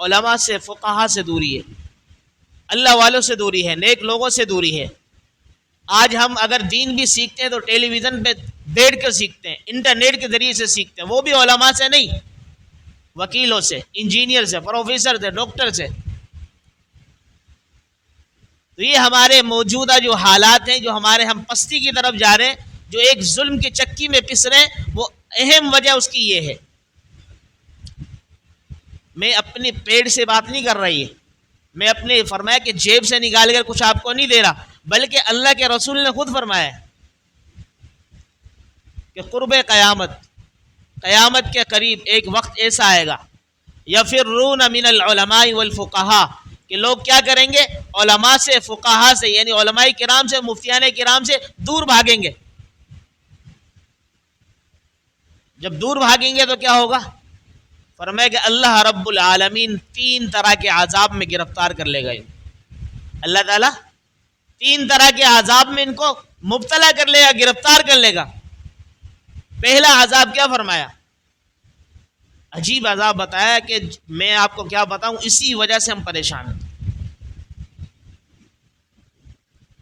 علماء سے، فقہا سے دوری ہے، اللہ والوں سے دوری ہے، نیک لوگوں سے دوری ہے۔ آج ہم اگر دین بھی سیکھتے ہیں تو ٹیلی ویژن پہ بیٹھ کر سیکھتے ہیں، انٹرنیٹ کے ذریعے سے سیکھتے ہیں، وہ بھی علماء سے نہیں، وکیلوں سے، انجینئر سے، پروفیسر سے، ڈاکٹر سے۔ تو یہ ہمارے موجودہ جو حالات ہیں، جو ہمارے ہم پستی کی طرف جا رہے ہیں، جو ایک ظلم کی چکی میں پس رہے ہیں، وہ اہم وجہ اس کی یہ ہے۔ میں اپنے پیڑ سے بات نہیں کر رہی ہے، میں اپنے فرمایا کہ جیب سے نکال کر کچھ آپ کو نہیں دے رہا، بلکہ اللہ کے رسول نے خود فرمایا کہ قرب قیامت، قیامت کے قریب ایک وقت ایسا آئے گا، یفرون من العلماء والفقہاء، کہ لوگ کیا کریں گے؟ علماء سے، فقہا سے، یعنی علماء کرام سے، مفتیان کرام سے دور بھاگیں گے۔ جب دور بھاگیں گے تو کیا ہوگا؟ فرمایا کہ اللہ رب العالمین 3 طرح کے عذاب میں گرفتار کر لے گا۔ اللہ تعالیٰ 3 طرح کے عذاب میں ان کو مبتلا کر لے گا، گرفتار کر لے گا۔ پہلا عذاب کیا فرمایا؟ عجیب عذاب بتایا کہ میں آپ کو کیا بتاؤں، اسی وجہ سے ہم پریشان ہیں۔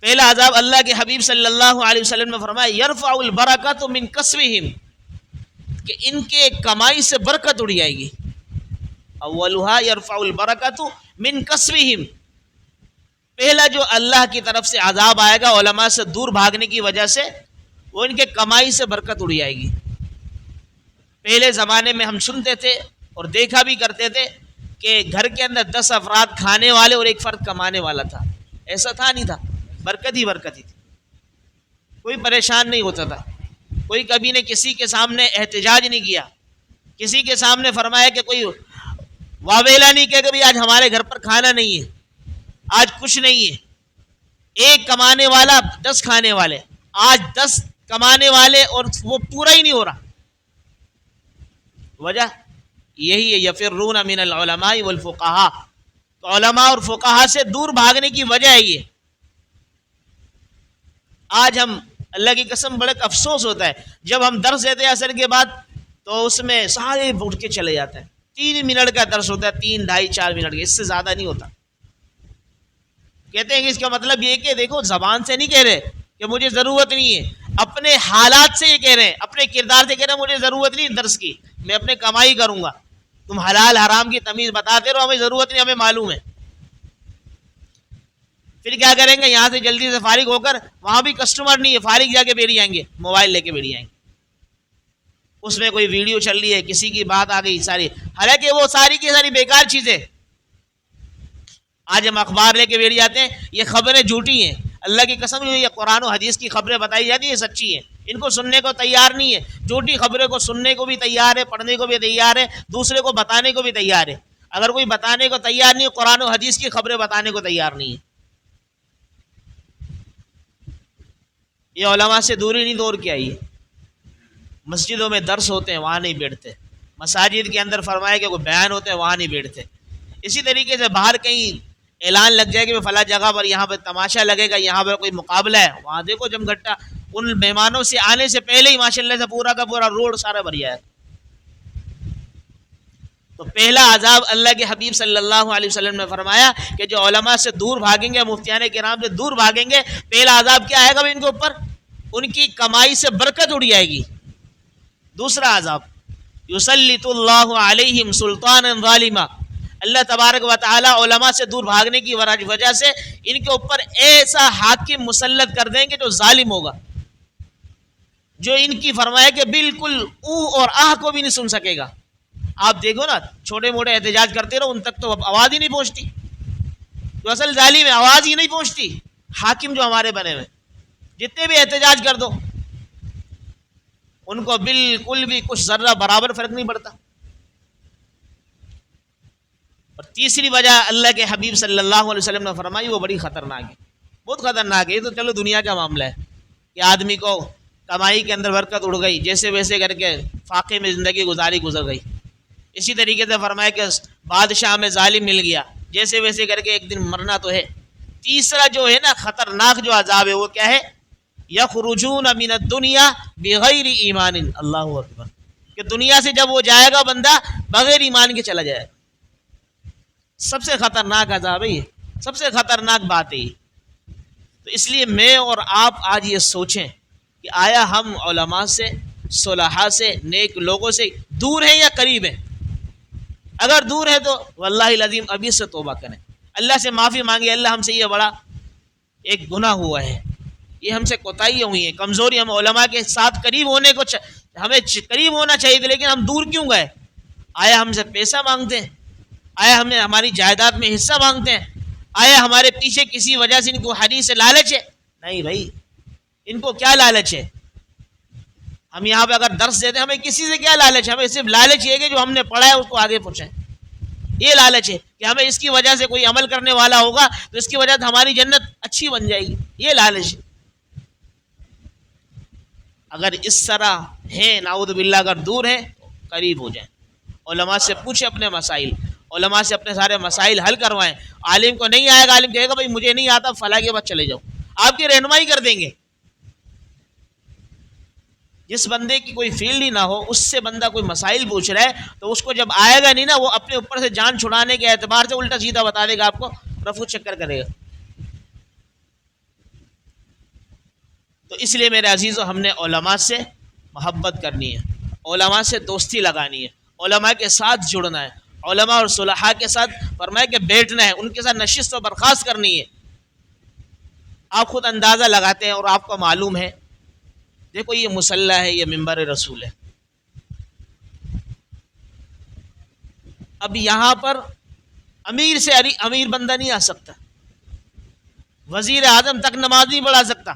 پہلا عذاب اللہ کے حبیب صلی اللہ علیہ وسلم نے فرمایا یرفع البرکۃ من کسبہم، کہ ان کے کمائی سے برکت اڑ جائے گی۔ اولھا یرفع البرکۃ من کسبہم، پہلا جو اللہ کی طرف سے عذاب آئے گا علماء سے دور بھاگنے کی وجہ سے، وہ ان کے کمائی سے برکت اڑ جائے گی۔ پہلے زمانے میں ہم سنتے تھے اور دیکھا بھی کرتے تھے کہ گھر کے اندر 10 افراد کھانے والے اور 1 فرد کمانے والا تھا، ایسا تھا نہیں تھا، برکت ہی برکت ہی تھی، کوئی پریشان نہیں ہوتا تھا، کوئی کبھی نے کسی کے سامنے احتجاج نہیں کیا، کسی کے سامنے فرمایا کہ کوئی واویلا نہیں کہ کبھی آج ہمارے گھر پر کھانا نہیں ہے، آج کچھ نہیں ہے۔ 1 کمانے والا 10 کھانے والے، آج 10 کمانے والے اور وہ پورا ہی نہیں ہو رہا۔ وجہ یہی ہے یفرون من العلماء والفقہاء، تو علماء اور فقہا سے دور بھاگنے کی وجہ ہے یہ۔ آج ہم اللہ کی قسم بڑے افسوس ہوتا ہے جب ہم درس دیتے ہیں عصر کے بعد تو اس میں سارے اٹھ کے چلے جاتے ہیں، 3 منٹ کا درس ہوتا ہے، 3، 2.5، 4 منٹ کا، اس سے زیادہ نہیں ہوتا۔ کہتے ہیں کہ اس کا مطلب یہ کہ دیکھو زبان سے نہیں کہہ رہے کہ مجھے ضرورت نہیں ہے، اپنے حالات سے یہ کہہ رہے ہیں، اپنے کردار سے کہہ رہے ہیں مجھے ضرورت نہیں درس کی، میں اپنے کمائی کروں گا، تم حلال حرام کی تمیز بتاتے رہو، ہمیں ضرورت نہیں، ہمیں معلوم ہے۔ پھر کیا کریں گے؟ یہاں سے جلدی سے فارغ ہو کر، وہاں بھی کسٹمر نہیں ہے، فارغ جا کے بیٹھ جائیں گے، موبائل لے کے بیٹھ جائیں گے، اس میں کوئی ویڈیو چل رہی ہے، کسی کی بات آ گئی ساری، حالانکہ وہ ساری کی ساری بیکار چیزیں۔ آج ہم اخبار لے کے بیٹھ جاتے ہیں، یہ خبریں جھوٹی ہیں، اللہ کی قسم یہ قرآن و حدیث کی خبریں بتائی جاتی ہیں سچی ہیں، ان کو سننے کو تیار نہیں ہے، جھوٹی خبروں کو سننے کو بھی تیار ہے، پڑھنے کو بھی تیار ہے، دوسرے کو بتانے کو بھی تیار ہے۔ اگر کوئی بتانے کو تیار نہیں ہے، قرآن و حدیث کی خبریں بتانے کو تیار نہیں ہے۔ یہ علماء سے دوری نہیں دور کے آئی ہے۔ مسجدوں میں درس ہوتے ہیں وہاں نہیں بیٹھتے، مساجد کے اندر فرمایا کہ کوئی بیان ہوتے ہیں وہاں نہیں بیٹھتے۔ اسی طریقے سے باہر کہیں اعلان لگ جائے کہ فلاں جگہ پر یہاں پہ تماشا لگے گا، یہاں پر کوئی مقابلہ ہے، وہاں دیکھو جم گھٹا، ان مہمانوں سے آنے سے پہلے ہی ماشاءاللہ سے پورا کا پورا روڈ سارا بھر جائے۔ تو پہلا عذاب اللہ کے حبیب صلی اللہ علیہ وسلم نے فرمایا کہ جو علماء سے دور بھاگیں گے، مفتیان کرام سے دور بھاگیں گے، پہلا عذاب کیا آئے گا ان کے اوپر؟ ان کی کمائی سے برکت اڑ جائے گی۔ دوسرا عذاب یسلط اللہ علیہم سلطانا ظالما، اللہ تبارک و تعالی علماء سے دور بھاگنے کی وجہ سے ان کے اوپر ایسا حاکم مسلط کر دیں گے جو ظالم ہوگا، جو ان کی فرمایا کہ بالکل او اور آہ کو بھی نہیں سن سکے گا۔ آپ دیکھو نا، چھوٹے موٹے احتجاج کرتے رہو، ان تک تو آواز ہی نہیں پہنچتی، جو اصل ظالم ہے آواز ہی نہیں پہنچتی۔ حاکم جو ہمارے بنے ہوئے جتنے بھی احتجاج کر دو، ان کو بالکل بھی کچھ ذرہ برابر فرق نہیں پڑتا۔ اور تیسری وجہ اللہ کے حبیب صلی اللہ علیہ وسلم نے فرمائی، وہ بڑی خطرناک ہے، بہت خطرناک ہے۔ یہ تو چلو دنیا کا معاملہ ہے کہ آدمی کو کمائی کے اندر برکت اڑ گئی، جیسے ویسے کر کے فاقے میں زندگی گزر گئی۔ اسی طریقے سے فرمایا کہ بادشاہ میں ظالم مل گیا، جیسے ویسے کر کے ایک دن مرنا تو ہے۔ تیسرا جو ہے نا خطرناک جو عذاب ہے وہ کیا ہے؟ یخرجون من الدنیا بغیر ایمان، اللہ اکبر، کہ دنیا سے جب وہ جائے گا بندہ بغیر ایمان کے چلا جائے۔ سب سے خطرناک عذاب ہے یہ، سب سے خطرناک بات ہے یہ۔ تو اس لیے میں اور آپ آج یہ سوچیں کہ آیا ہم علماء سے، صلحاء سے، نیک لوگوں سے دور ہیں یا قریب ہیں؟ اگر دور ہے تو واللہ العظیم ابھی سے توبہ کریں، اللہ سے معافی مانگے، اللہ ہم سے یہ بڑا ایک گناہ ہوا ہے، یہ ہم سے کوتاہی ہوئی ہے، کمزوری، ہم علماء کے ساتھ قریب ہونے کو ہمیں قریب ہونا چاہیے تھا، لیکن ہم دور کیوں گئے؟ آیا ہم سے پیسہ مانگتے ہیں؟ آیا ہمیں ہماری جائیداد میں حصہ مانگتے ہیں؟ آیا ہمارے پیچھے کسی وجہ سے ان کو حدیث سے لالچ ہے؟ نہیں بھائی، ان کو کیا لالچ ہے؟ ہم یہاں پہ اگر درس دیتے ہیں، ہمیں کسی سے کیا لالچ ہے؟ ہمیں صرف لالچ یہ ہے کہ جو ہم نے پڑھا ہے اس کو آگے پہنچائیں، یہ لالچ ہے کہ ہمیں اس کی وجہ سے کوئی عمل کرنے والا ہوگا تو اس کی وجہ سے ہماری جنت اچھی بن جائے گی، یہ لالچ ہے۔ اگر اس طرح ہیں نعوذ باللہ، اگر دور ہیں قریب ہو جائیں، علماء سے پوچھیں اپنے مسائل، علماء سے اپنے سارے مسائل حل کروائیں۔ عالم کو نہیں آئے گا، عالم کہے گا بھائی مجھے نہیں آتا، فلاں کے بعد چلے جاؤ، آپ کی رہنمائی کر دیں گے۔ جس بندے کی کوئی فیلڈ ہی نہ ہو، اس سے بندہ کوئی مسائل پوچھ رہا ہے تو اس کو جب آئے گا نہیں نا، وہ اپنے اوپر سے جان چھڑانے کے اعتبار سے الٹا سیدھا بتا دے گا، آپ کو رفو چکر کرے گا۔ تو اس لیے میرے عزیزو، ہم نے علماء سے محبت کرنی ہے، علماء سے دوستی لگانی ہے، علماء کے ساتھ جڑنا ہے، علماء اور صلحاء کے ساتھ فرمایا کہ بیٹھنا ہے، ان کے ساتھ نشست و برخاست کرنی ہے۔ آپ خود اندازہ لگاتے ہیں اور آپ کو معلوم ہے، دیکھو یہ مصلی ہے، یہ منبر رسول ہے، اب یہاں پر امیر سے امیر بندہ نہیں آ سکتا، وزیر اعظم تک نماز نہیں پڑھا سکتا،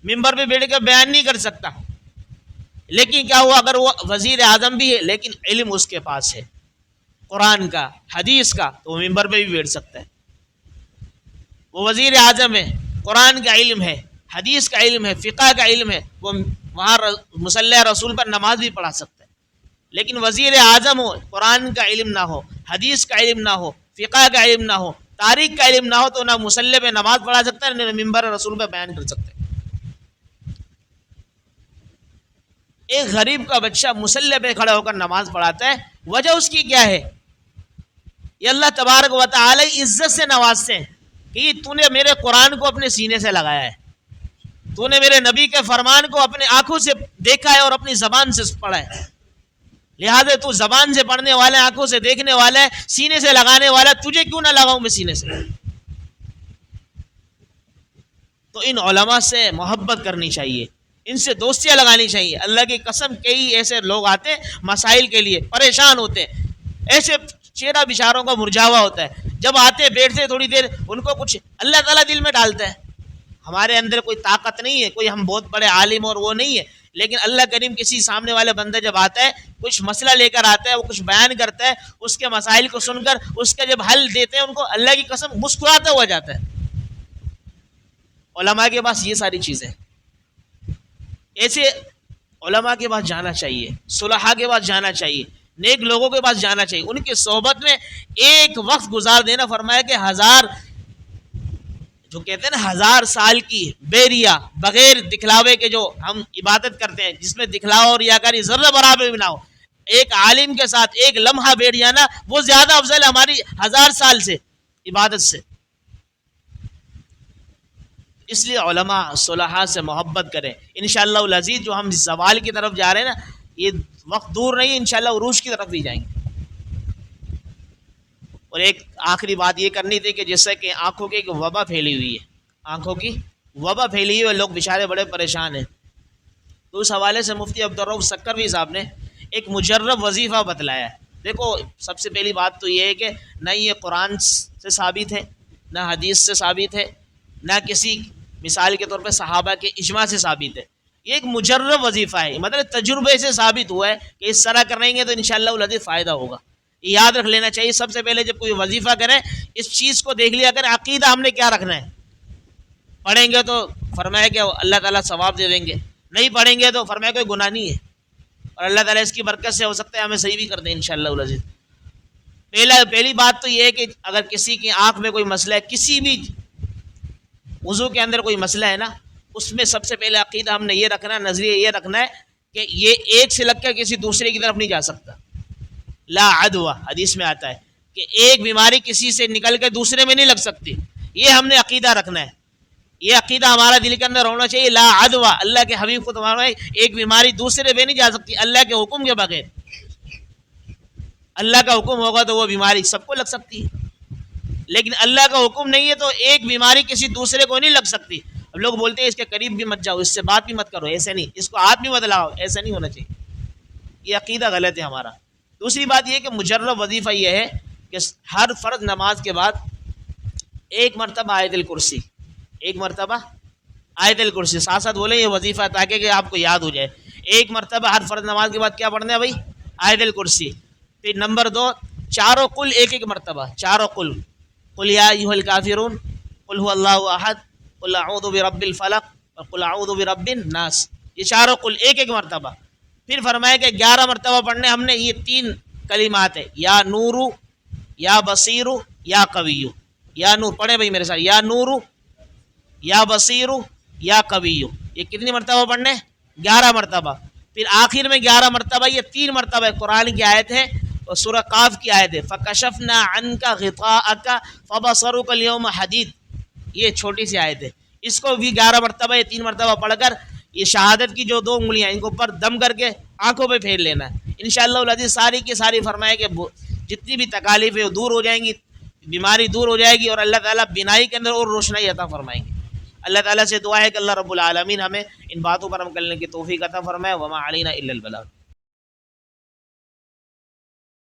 منبر پہ بیٹھ کے بیان نہیں کر سکتا، لیکن کیا ہوا؟ اگر وہ وزیر اعظم بھی ہے لیکن علم اس کے پاس ہے قرآن کا، حدیث کا، تو وہ منبر پہ بھی بیٹھ سکتا ہے۔ وہ وزیر اعظم ہے، قرآن کا علم ہے، حدیث کا علم ہے، فقہ کا علم ہے، وہ وہاں مصلی رسول پر نماز بھی پڑھا سکتا ہے۔ لیکن وزیر اعظم ہو، قرآن کا علم نہ ہو، حدیث کا علم نہ ہو، فقہ کا علم نہ ہو، تاریخ کا علم نہ ہو، تو نہ مصلی پہ نماز پڑھا سکتا ہے، نہ منبر رسول پہ بیان کر سکتا ہے۔ ایک غریب کا بچہ مصلی پہ کھڑا ہو کر نماز پڑھاتا ہے، وجہ اس کی کیا ہے؟ یہ اللہ تبارک و تعالی عزت سے نوازتے ہیں کہ تو نے میرے قرآن کو اپنے سینے سے لگایا ہے، تو نے میرے نبی کے فرمان کو اپنے آنکھوں سے دیکھا ہے اور اپنی زبان سے پڑھا ہے، لہٰذا تو زبان سے پڑھنے والا ہے، آنکھوں سے دیکھنے والا ہے، سینے سے لگانے والا ہے، تجھے کیوں نہ لگاؤں میں سینے سے؟ تو ان علماء سے محبت کرنی چاہیے، ان سے دوستیاں لگانی چاہیے۔ اللہ کی قسم، کئی ایسے لوگ آتے ہیں مسائل کے لیے، پریشان ہوتے ہیں، ایسے چہرہ بیچاروں کا مرجھاوا ہوتا ہے، جب آتے بیٹھتے تھوڑی دیر ان کو کچھ اللہ تعالیٰ دل میں ڈالتا ہے۔ ہمارے اندر کوئی طاقت نہیں ہے، کوئی ہم بہت بڑے عالم اور وہ نہیں ہے، لیکن اللہ کریم کسی سامنے والے بندہ جب آتا ہے، کچھ مسئلہ لے کر آتا ہے، وہ کچھ بیان کرتا ہے، اس کے مسائل کو سن کر اس کا جب حل دیتے ہیں، ان کو اللہ کی قسم مسکراتا ہوا جاتا ہے۔ علماء کے پاس یہ ساری چیزیں، ایسے علماء کے پاس جانا چاہیے، صلحاء کے پاس جانا چاہیے، نیک لوگوں کے پاس جانا چاہیے، ان کی صحبت میں ایک وقت گزار دینا۔ فرمایا کہ جو کہتے ہیں نا 1000 سال کی بیریا بغیر دکھلاوے کے جو ہم عبادت کرتے ہیں، جس میں دکھلاوا اور ریاکاری ذرہ برابر بھی نہ ہو، ایک عالم کے ساتھ ایک لمحہ بیٹھ جانا وہ زیادہ افضل ہے ہماری 1000 سال سے عبادت سے۔ اس لیے علماء صلحاء سے محبت کریں۔ انشاءاللہ العزیز جو ہم زوال کی طرف جا رہے ہیں نا، یہ وقت دور نہیں ہے، انشاءاللہ عروج کی طرف بھی جائیں گے۔ اور ایک آخری بات یہ کرنی تھی کہ جیسے کہ آنکھوں کی ایک وبا پھیلی ہوئی ہے، آنکھوں کی وبا پھیلی ہوئی ہے، لوگ بیچارے بڑے پریشان ہیں، تو اس حوالے سے مفتی عبدالرؤف سکروی صاحب نے ایک مجرب وظیفہ بتلایا ہے۔ دیکھو، سب سے پہلی بات تو یہ ہے کہ نہ یہ قرآن سے ثابت ہے، نہ حدیث سے ثابت ہے، نہ کسی مثال کے طور پہ صحابہ کے اجماع سے ثابت ہے، یہ ایک مجرب وظیفہ ہے، مطلب تجربے سے ثابت ہوا ہے کہ اس طرح کریں گے تو انشاءاللہ العزیز فائدہ ہوگا۔ یہ یاد رکھ لینا چاہیے، سب سے پہلے جب کوئی وظیفہ کریں اس چیز کو دیکھ لیا کریں، عقیدہ ہم نے کیا رکھنا ہے۔ پڑھیں گے تو فرمایا کہ اللہ تعالیٰ ثواب دے دیں گے، نہیں پڑھیں گے تو فرمایا کوئی گناہ نہیں ہے، اور اللہ تعالیٰ اس کی برکت سے ہو سکتا ہے ہمیں صحیح بھی کر دیں انشاءاللہ العزیز۔ پہلی بات تو یہ ہے کہ اگر کسی کی آنکھ میں کوئی مسئلہ ہے، کسی بھی وضو کے اندر کوئی مسئلہ ہے نا، اس میں سب سے پہلے عقیدہ ہم نے یہ رکھنا ہے، نظریہ یہ رکھنا ہے کہ یہ ایک سے لگ کر کسی دوسرے کی طرف نہیں جا سکتا۔ لا عدوہ حدیث میں آتا ہے کہ ایک بیماری کسی سے نکل کے دوسرے میں نہیں لگ سکتی. یہ ہم نے عقیدہ رکھنا ہے, یہ عقیدہ ہمارا دل کے اندر ہونا چاہیے. لا عدوہ, اللہ کے حبیب کو تمہارا ایک بیماری دوسرے پہ نہیں جا سکتی اللہ کے حکم کے بغیر. اللہ کا حکم ہوگا تو وہ بیماری سب کو لگ سکتی ہے, لیکن اللہ کا حکم نہیں ہے تو ایک بیماری کسی دوسرے کو نہیں لگ سکتی. اب لوگ بولتے ہیں اس کے قریب بھی مت جاؤ, اس سے بات بھی مت کرو, ایسے نہیں, اس کو ہاتھ بھی مت لاؤ, ایسا نہیں ہونا چاہیے. یہ عقیدہ غلط ہے ہمارا. دوسری بات یہ کہ مجرب وظیفہ یہ ہے کہ ہر فرض نماز کے بعد ایک مرتبہ آیت الکرسی, ایک مرتبہ آیت الکرسی ساتھ ساتھ بولیں یہ وظیفہ تاکہ کہ آپ کو یاد ہو جائے. ایک مرتبہ ہر فرض نماز کے بعد کیا پڑھنا ہے بھائی؟ آیت الکرسی. پھر نمبر 2 چاروں کل ایک ایک مرتبہ, چاروں کل, قل یا ایھا الکافرون, قل هو اللہ احد, قل اعوذ برب الفلق, اور قل اعوذ برب الناس. یہ چاروں کل ایک ایک مرتبہ. پھر فرمایا کہ 11 مرتبہ پڑھنے ہم نے. یہ 3 کلمات ہے, یا نورو, یا بصیرو, یا قویو. یا نور پڑھے بھائی میرے ساتھ, یا نورو, یا بصیرو, یا قویو. یہ کتنی مرتبہ پڑھنے؟ 11 مرتبہ. پھر آخر میں 11 مرتبہ, یہ 3 مرتبہ قرآن کی آیت ہے اور سورہ قاف کی آیت ہے, فَكَشَفْنَا عَنْكَ غِطَاءَكَ فَبَصَرُكَ الْيَوْمَ حَدِيدٌ. یہ چھوٹی سی آیت ہے, اس کو بھی 11 مرتبہ یا 3 مرتبہ پڑھ کر یہ شہادت کی جو 2 انگلیاں ان کو اوپر دم کر کے آنکھوں پہ پھیر لینا ہے. انشاءاللہ العزیز ساری کی ساری فرمائے کہ جتنی بھی تکالیف ہے وہ دور ہو جائیں گی, بیماری دور ہو جائے گی, اور اللہ تعالیٰ بینائی کے اندر اور روشنائی عطا فرمائیں گے. اللہ تعالیٰ سے دعا ہے کہ اللہ رب العالمین ہمیں ان باتوں پر عمل کرنے کی توفیق عطا فرمائے. وما علینا الا البلاغ.